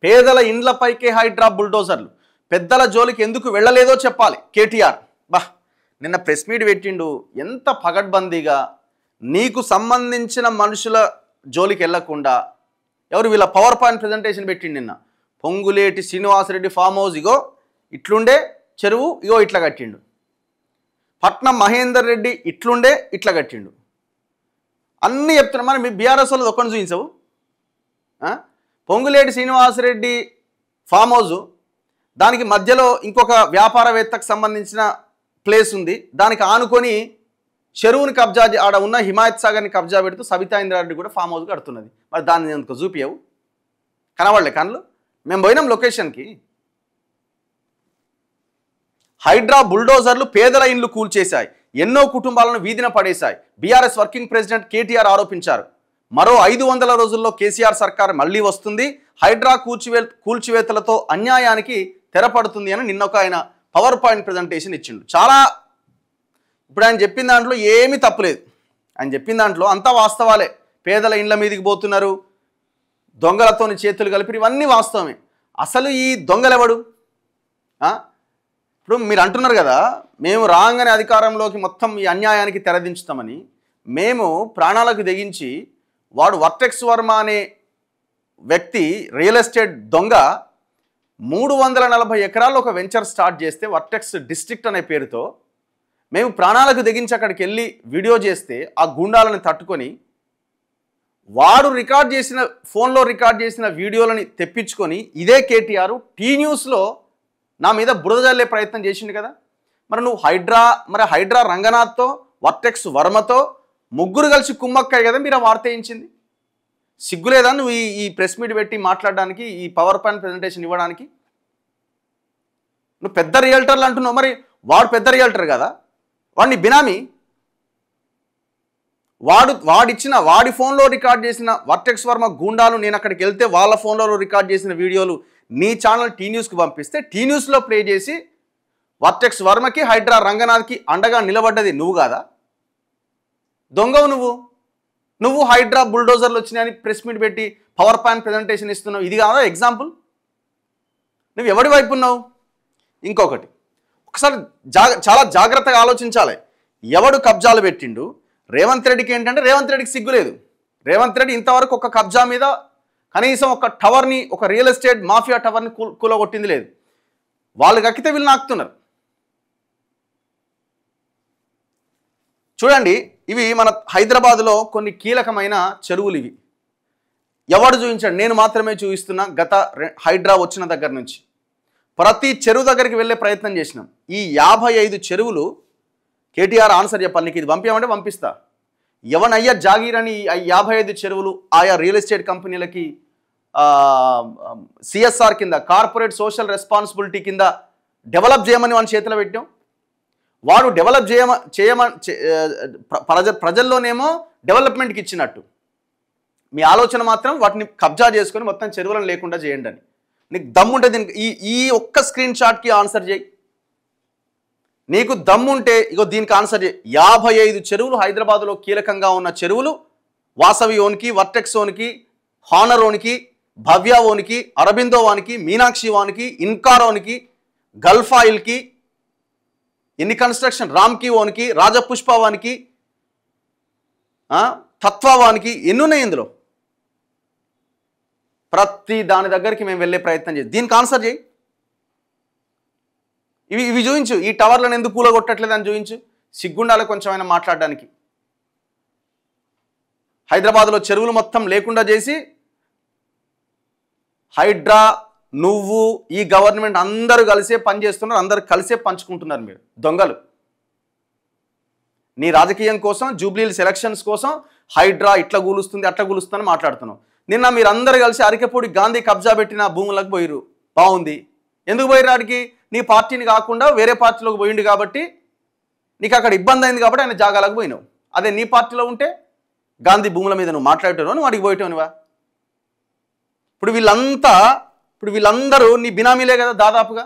పేదల ఇండ్లపైకే హైడ్రా బుల్డోజర్లు. పెద్దల జోలికి ఎందుకు వెళ్ళలేదో చెప్పాలి కేటీఆర్. బా, నిన్న ప్రెస్ మీట్ పెట్టిండు. ఎంత పగడ్బందీగా నీకు సంబంధించిన మనుషుల జోలికి వెళ్లకుండా ఎవరు వీళ్ళ పవర్ పాయింట్ ప్రజెంటేషన్ పెట్టిండు నిన్న. పొంగులేటి శ్రీనివాసరెడ్డి ఫామ్ హౌస్ ఇగో ఇట్లుండే చెరువు, ఇగో ఇట్లా కట్టిండు. పట్నం మహేందర్ రెడ్డి ఇట్లుండే ఇట్లా కట్టిండు. అన్నీ చెప్తున్నా. మరి మీ బీఆర్ఎస్ వాళ్ళు ఒక్కడిని చూపించవు. పొంగులేటి శ్రీనివాసరెడ్డి ఫామ్ హౌజు, దానికి మధ్యలో ఇంకొక వ్యాపారవేత్తకు సంబంధించిన ప్లేస్ ఉంది. దానికి ఆనుకొని చెరువుని కబ్జా, ఆడ ఉన్న హిమాయత్ సాగర్ని కబ్జా పెడుతూ సబితా ఇంద్రారెడ్డి కూడా ఫామ్ హౌస్ కడుతున్నది. మరి దాన్ని ఎందుకు చూపియవు? కనబడలే కళ్ళు? మేము పోయినాం లొకేషన్కి. హైడ్రా బుల్డోజర్లు పేదల ఇండ్లు కూల్చేశాయి, ఎన్నో కుటుంబాలను వీధిన పడేశాయి. బీఆర్ఎస్ వర్కింగ్ ప్రెసిడెంట్ కేటీఆర్ ఆరోపించారు. మరో 500 రోజుల్లో కేసీఆర్ సర్కార్ మళ్లీ వస్తుంది, హైడ్రా కూల్చివేతలతో అన్యాయానికి తెరపడుతుంది అని నిన్న ఒక ఆయన పవర్ పాయింట్ ప్రజెంటేషన్ ఇచ్చిండు. చాలా ఇప్పుడు ఆయన చెప్పిన దాంట్లో ఏమీ తప్పులేదు. ఆయన చెప్పిన దాంట్లో అంతా వాస్తవాలే. పేదల ఇండ్ల మీదకి పోతున్నారు, దొంగలతోని చేతులు కలిపి, ఇవన్నీ వాస్తవమే. అసలు ఈ దొంగలెవడు? ఇప్పుడు మీరు అంటున్నారు కదా, మేము రాగానే అధికారంలోకి మొత్తం ఈ అన్యాయానికి తెరదించుతామని. మేము ప్రాణాలకు తెగించి వాడు వర్టెక్స్ వర్మ అనే వ్యక్తి రియల్ ఎస్టేట్ దొంగ 340 ఎకరాల్లో ఒక వెంచర్ స్టార్ట్ చేస్తే వర్టెక్స్ డిస్ట్రిక్ట్ అనే పేరుతో మేము ప్రాణాలకు తెగించి అక్కడికి వెళ్ళి వీడియో చేస్తే ఆ గుండాలను తట్టుకొని వాడు రికార్డ్ చేసిన ఫోన్లో రికార్డ్ చేసిన వీడియోలని తెప్పించుకొని ఇదే కేటీఆర్ టీ న్యూస్లో నా మీద బురద జల్లే ప్రయత్నం చేసిండు కదా. మరి నువ్వు హైడ్రా రంగనాథ్తో వర్టెక్స్ వర్మతో ముగ్గురు కలిసి కుమ్మక్కాయి కదా మీరు ఆ వార్త వేయించింది. సిగ్గులేదా నువ్వు ఈ ప్రెస్ మీట్ పెట్టి మాట్లాడడానికి, ఈ పవర్ పాయింట్ ప్రజెంటేషన్ ఇవ్వడానికి? నువ్వు పెద్ద రియల్టర్లు అంటున్నావు, మరి వాడు పెద్ద రియల్టర్ కదా, వాడిని బినామీ. వాడి ఫోన్లో రికార్డ్ చేసిన వర్టెక్స్ వర్మ గూండాలు నేను అక్కడికి వెళ్తే వాళ్ళ ఫోన్లో రికార్డ్ చేసిన వీడియోలు నీ ఛానల్ టీ న్యూస్కి పంపిస్తే టీ న్యూస్లో ప్లే చేసి వర్టెక్స్ వర్మకి హైడ్రా రంగనాథ్కి అండగా నిలబడ్డది నువ్వు కాదా? దొంగవు నువ్వు హైడ్రా బుల్డోజర్లు వచ్చినాయని ప్రెస్ మీట్ పెట్టి పవర్ పాయింట్ ప్రజెంటేషన్ ఇస్తున్నావు. ఇది కాదా ఎగ్జాంపుల్? నువ్వు ఎవడి వైపు ఉన్నావు? ఇంకొకటి ఒకసారి చాలా జాగ్రత్తగా ఆలోచించాలి. ఎవడు కబ్జాలు పెట్టిండు? రేవంత్ రెడ్డికి ఏంటంటే రేవంత్ రెడ్డికి సిగ్గులేదు. రేవంత్ రెడ్డి ఇంతవరకు ఒక కబ్జా మీద కనీసం ఒక టవర్ని, ఒక రియల్ ఎస్టేట్ మాఫియా టవర్ని కూలగొట్టింది లేదు. వాళ్ళు కక్కితే వీళ్ళు నాకుతున్నారు. చూడండి, ఇవి మన హైదరాబాద్లో కొన్ని కీలకమైన చెరువులు. ఇవి ఎవడు చూపించాడు? నేను మాత్రమే చూపిస్తున్నా. గత హైడ్రా వచ్చిన దగ్గర నుంచి ప్రతి చెరువు దగ్గరికి వెళ్ళే ప్రయత్నం చేసినాం. ఈ 55 చెరువులు కేటీఆర్ ఆన్సర్ చెప్పాలి. నీకు ఇది పంపించమంటే పంపిస్తా. ఎవనయ్యా జాగీర్ అని 55 చెరువులు ఆయా రియల్ ఎస్టేట్ కంపెనీలకి సిఎస్ఆర్ కింద, కార్పొరేట్ సోషల్ రెస్పాన్సిబిలిటీ కింద డెవలప్ చేయమని వాని చేతిలో పెట్టాం. వాడు డెవలప్ ప్రజల్లోనేమో డెవలప్మెంట్కి ఇచ్చినట్టు, మీ ఆలోచన మాత్రం వాటిని కబ్జా చేసుకొని మొత్తం చెరువులను లేకుండా చేయండి అని. నీకు దమ్ముంటే దీనికి ఈ ఒక్క స్క్రీన్ షాట్కి ఆన్సర్ చేయి. నీకు దమ్ముంటే ఇగో దీనికి ఆన్సర్ చేయి. 55 చెరువులు హైదరాబాద్లో కీలకంగా ఉన్న చెరువులు, వాసవి ఓనికి, వర్టెక్స్ ఓనికి, హానర్ ఓనికి, భవ్య ఓనికి, అరబిందో వానికి, మీనాక్షి వానికి, ఇన్కార్ ఓనికి, గల్ఫ్ ఆయిల్కి, ఎన్ని కన్స్ట్రక్షన్, రామ్కి ఓనికి, రాజపుష్ప వానికి, తత్వవానికి, ఎన్ని ఉన్నాయి ఇందులో? ప్రతి దాని దగ్గరికి మేము వెళ్ళే ప్రయత్నం చేసి దీనికి ఆన్సర్ చేయి. ఇవి చూపించు. ఈ టవర్లను ఎందుకు కూలగొట్టట్లేదు అని చూపించు. సిగ్గుండాలి కొంచెం అయినా మాట్లాడడానికి. హైదరాబాద్లో చెరువులు మొత్తం లేకుండా చేసి హైడ్రా, నువ్వు, ఈ గవర్నమెంట్ అందరూ కలిసే పని చేస్తున్నారు, అందరూ కలిసే పంచుకుంటున్నారు. మీరు దొంగలు. నీ రాజకీయం కోసం, జూబ్లీహిల్స్ ఎలక్షన్స్ కోసం హైడ్రా ఇట్లా కూలుస్తుంది అట్లా కూలుస్తుందని మాట్లాడుతున్నావు. నిన్న మీరందరూ కలిసి అరికెపూడి గాంధీ కబ్జా పెట్టిన భూములకు పోయిరు. బాగుంది. ఎందుకు పోయిరు? ఆడికి నీ పార్టీని కాకుండా వేరే పార్టీలోకి పోయిండు కాబట్టి నీకు అక్కడ ఇబ్బంది అయింది కాబట్టి ఆయన జాగాలకు పోయినావు. అదే నీ పార్టీలో ఉంటే గాంధీ భూముల మీద నువ్వు మాట్లాడేటో నువ్వు అడిగి పోయేటోనివా? ఇప్పుడు వీళ్ళందరూ నీ బినామీలే కదా దాదాపుగా.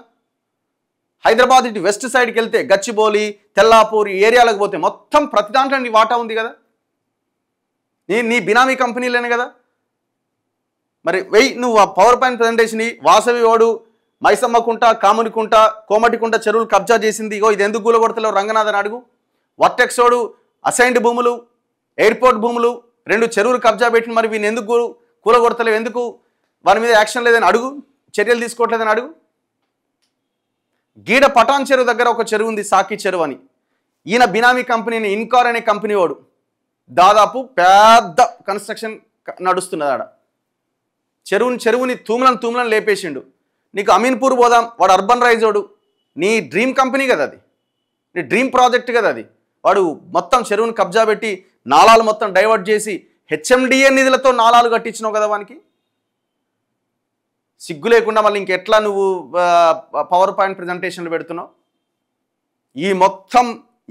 హైదరాబాద్ ఇటు వెస్ట్ సైడ్కి వెళ్తే గచ్చిబౌలి, తెల్లాపూర్ ఏరియాలకు పోతే మొత్తం ప్రతి దాంట్లో నీ వాటా ఉంది కదా. నీ బినామీ కంపెనీలేనే కదా. మరి వెయ్యి నువ్వు ఆ పవర్ పాయింట్ ప్రజెంటేషన్ వాసవి వాడు మైసమ్మకుంట కామునికుంట కోమటికుంట చెరువులు కబ్జా చేసింది, ఇగో ఇది ఎందుకు కూలగొడతలేవు రంగనాథన్ అడుగు. వర్టెక్స్ వాడు అసైన్డ్ భూములు, ఎయిర్పోర్ట్ భూములు, 2 చెరువులు కబ్జా పెట్టిన మరి వీని ఎందుకు కూలగొడతలేవు, ఎందుకు వారి మీద యాక్షన్ లేదని అడుగు, చర్యలు తీసుకోవట్లేదని అడుగు. గీడ పటాన్ చెరువు దగ్గర ఒక చెరువు ఉంది, సాకి చెరువు అని. ఈయన బినామీ కంపెనీని ఇన్కార్ అనే కంపెనీ వాడు దాదాపు పెద్ద కన్స్ట్రక్షన్ నడుస్తున్నది ఆడ. చెరువుని తూములను లేపేసిండు. నీకు అమీన్పూర్ పోదాం, వాడు అర్బన్ రైజ్ వాడు, నీ డ్రీమ్ కంపెనీ కదా అది, నీ డ్రీమ్ ప్రాజెక్ట్ కదా అది. వాడు మొత్తం చెరువుని కబ్జా పెట్టి నాలాలు మొత్తం డైవర్ట్ చేసి హెచ్ఎండిఏ నిధులతో నాలాలు కట్టించినావు కదా వానికి. సిగ్గు లేకుండా మళ్ళీ ఇంకెట్లా నువ్వు పవర్ పాయింట్ ప్రజెంటేషన్లు పెడుతున్నావు.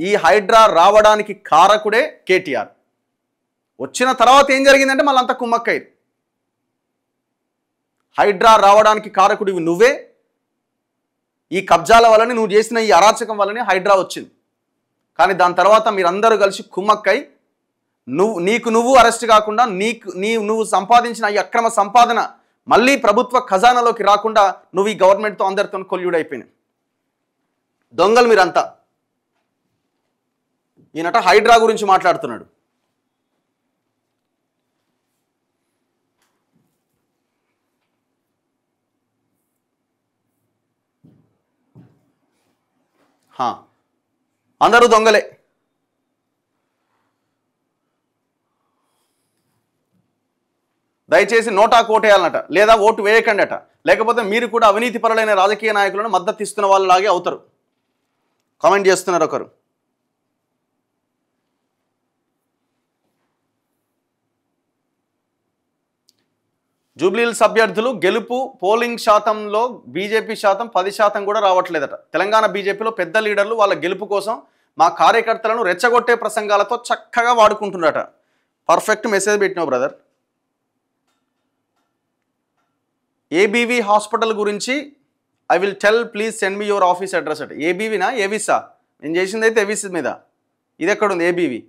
ఈ హైడ్రా రావడానికి కారకుడే కేటీఆర్. వచ్చిన తర్వాత ఏం జరిగిందంటే మళ్ళీ అంతా కుమ్మక్కయ్యారు. హైడ్రా రావడానికి కారకుడివి నువ్వే. ఈ కబ్జాల వల్లనే, నువ్వు చేసిన ఈ అరాచకం వల్లనే హైడ్రా వచ్చింది. కానీ దాని తర్వాత మీరందరూ కలిసి కుమ్మక్కై నువ్వు అరెస్ట్ కాకుండా నువ్వు సంపాదించిన ఈ అక్రమ సంపాదన మళ్ళీ ప్రభుత్వ ఖజానాలోకి రాకుండా నువ్వు ఈ గవర్నమెంట్తో అందరితో కొల్యూడైపోయినావు. దొంగలు మీరంతా. ఈయనట హైడ్రా గురించి మాట్లాడుతున్నాడు. అందరూ దొంగలే. దయచేసి నోటా కోటేయాలన్నట, లేదా ఓటు వేయకండి అట, లేకపోతే మీరు కూడా అవినీతి పరులైన రాజకీయ నాయకులను మద్దతు ఇస్తున్న వాళ్ళలాగే అవుతారు. కామెంట్ చేస్తున్నారు ఒకరు. జూబ్లీహిల్స్ అభ్యర్థులు గెలుపు పోలింగ్ శాతంలో బీజేపీ శాతం 10% కూడా రావట్లేదట. తెలంగాణ బీజేపీలో పెద్ద లీడర్లు వాళ్ళ గెలుపు కోసం మా కార్యకర్తలను రెచ్చగొట్టే ప్రసంగాలతో చక్కగా వాడుకుంటున్నారట. పర్ఫెక్ట్ మెసేజ్ పెట్టినావు బ్రదర్. ఏబీవీ హాస్పిటల్ గురించి I will tell, please send me your office address అట. ఏబీవీనా ఏవిసా? నేను చేసింది అయితే ఏవిస్ మీద. ఇది ఎక్కడుంది ఏబీవీ?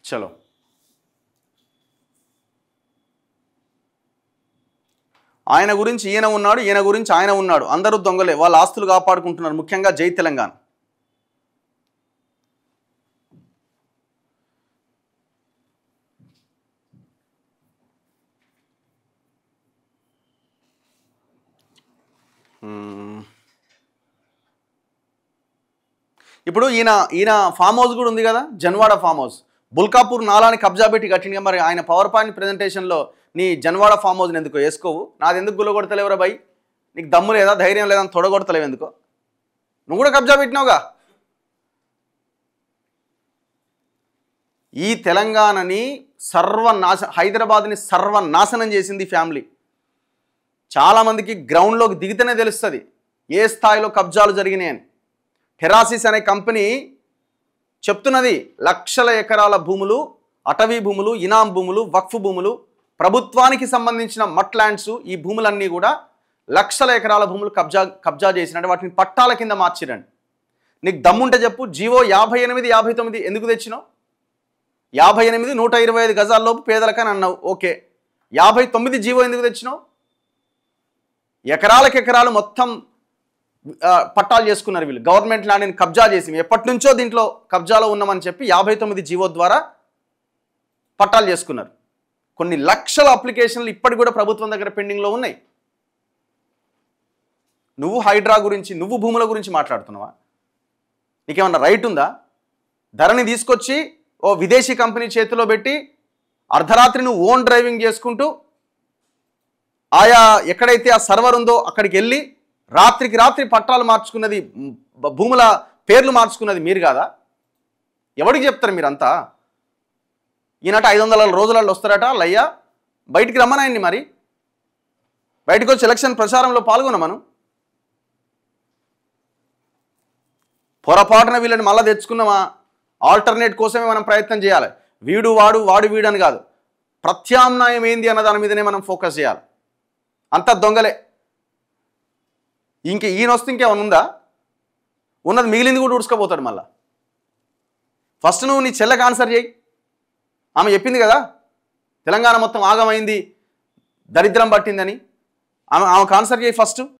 చలో, ఆయన గురించి ఈయన ఉన్నాడు, ఈయన గురించి ఆయన ఉన్నాడు, అందరూ దొంగలే, వాళ్ళ ఆస్తులు కాపాడుకుంటున్నారు. ముఖ్యంగా జై తెలంగాణ. ఇప్పుడు ఈయన ఫామ్ హౌస్ కూడా ఉంది కదా, జన్వాడ ఫామ్ హౌస్. బుల్కాపూర్ నాలాని కబ్జా పెట్టి కట్టింది. మరి ఆయన పవర్ పాయింట్ ప్రజెంటేషన్లో నీ జన్వాడ ఫామ్ హౌస్ని ఎందుకో వేసుకోవు? నాది ఎందుకు గుల్లగొడతలేవురా భయ్? నీకు దమ్ము లేదా, ధైర్యం లేదా, తొడగొడతలేవు ఎందుకో? నువ్వు కూడా కబ్జా పెట్టినావుగా. ఈ తెలంగాణని హైదరాబాద్ని సర్వనాశనం చేసింది ఫ్యామిలీ. చాలామందికి గ్రౌండ్లోకి దిగితేనే తెలుస్తుంది ఏ స్థాయిలో కబ్జాలు జరిగినాయని. టెరాసిస్ అనే కంపెనీ చెప్తున్నది, లక్షల ఎకరాల భూములు, అటవీ భూములు, ఇనాం భూములు, వక్ఫ్ భూములు, ప్రభుత్వానికి సంబంధించిన మట్ ల్యాండ్స్, ఈ భూములన్నీ కూడా లక్షల ఎకరాల భూములు కబ్జా చేసినట్టు వాటిని పట్టాల కింద మార్చిరండి. నీకు దమ్ముంటే చెప్పు. జీవో 58, 59 ఎందుకు తెచ్చినావు? 58 125 గజాల్లోపు పేదలకని అన్నావు, ఓకే. 59 జీవో ఎందుకు తెచ్చినావు? ఎకరాలు మొత్తం పట్టాలు చేసుకున్నారు వీళ్ళు. గవర్నమెంట్ ల్యాండ్ని కబ్జా చేసి ఎప్పటి నుంచో దీంట్లో కబ్జాలో ఉన్నామని చెప్పి 59 జీవో ద్వారా పట్టాలు చేసుకున్నారు. కొన్ని లక్షల అప్లికేషన్లు ఇప్పటికి కూడా ప్రభుత్వం దగ్గర పెండింగ్లో ఉన్నాయి. నువ్వు హైడ్రా గురించి, నువ్వు భూముల గురించి మాట్లాడుతున్నావా? నీకేమన్నా రైట్ ఉందా? ధరని తీసుకొచ్చి ఓ విదేశీ కంపెనీ చేతిలో పెట్టి అర్ధరాత్రి నువ్వు ఓన్ డ్రైవింగ్ చేసుకుంటూ ఆయా ఎక్కడైతే ఆ సర్వర్ ఉందో అక్కడికి వెళ్ళి రాత్రికి రాత్రి పట్టాలు మార్చుకున్నది, భూముల పేర్లు మార్చుకున్నది మీరు కాదా? ఎవరికి చెప్తారు మీరంతా? ఈయనట 500 రోజులలో వస్తారట లయ్యా, బయటికి రమ్మనాయండి. మరి బయటకు వచ్చి ఎలక్షన్ ప్రచారంలో పాల్గొన. మనం పొరపాటున వీళ్ళని మళ్ళీ తెచ్చుకున్నామా? ఆల్టర్నేట్ కోసమే మనం ప్రయత్నం చేయాలి. వీడు వాడు వీడు అని కాదు, ప్రత్యామ్నాయం ఏంది అన్న దాని మీదనే మనం ఫోకస్ చేయాలి. అంత దొంగలే. ఈయన వస్తే ఇంకేమన్నా ఉందా? ఉన్నది మిగిలింది కూడా ఉడుచుకోపోతాడు మళ్ళీ. ఫస్ట్ నువ్వు నీ చెల్లెకి ఆన్సర్ చేయి. ఆమె చెప్పింది కదా తెలంగాణ మొత్తం ఆగమైంది, దరిద్రం పట్టిందని. ఆమెకు ఆన్సర్ చేయి ఫస్ట్.